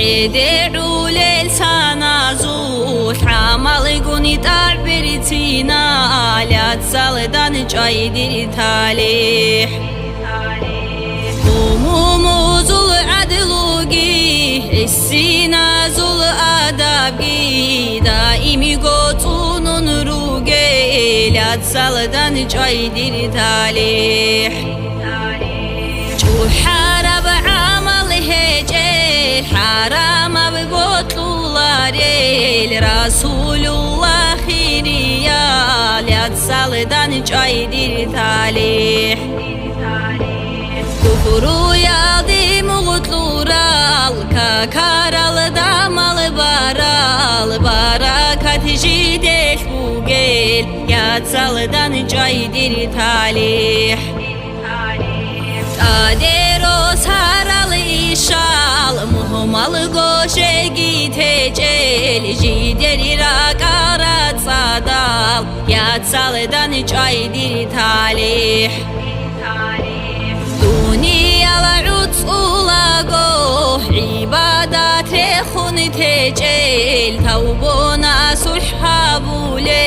يدعو للسانا زول حمل قوني تعبرتينا لا تصلدان جايدي تاليح هموم زول عدلوغي السينا زول آدابي دائمي قوتون روغي لا تصلدان جايدي تاليح حارب عمل هجل حرام ببطل ريل رسول الله خيريا ليتصلدان جايدي تاليح كفرو ياضي مغطلورال كاكارال دامال بارال باراكات جيدل بوغيل يتصلدان جايدي تاليح Adero saral ishal muhmal goshe gitecel jideri rakarat sadal yatsaldan çaydir talih Dünyala utulago ibadat rekhun tecel tavbona sulhabule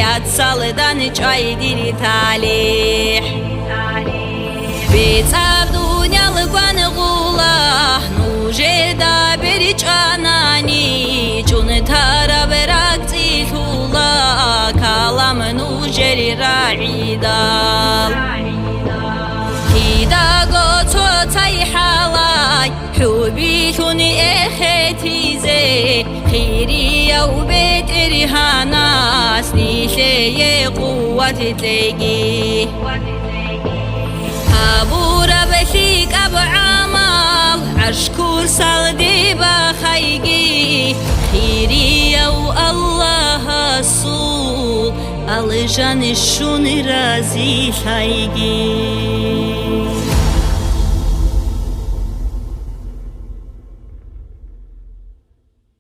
yatsaldan çaydir talih بيتاب دنيا لقوان غوله نوجه دا بريج آناني جون تارا براكتي ثولا كلام نوجر راعي دال هيدا قوتو تاي حالاي حبي ثوني اختي زي خيري يو بيت ارهاناس نيشي قوة تلاقي أبو ربثيك أبو عمال عشكور صلدي بخيجي خيري يا الله الصول الجن الشون رازي خيجي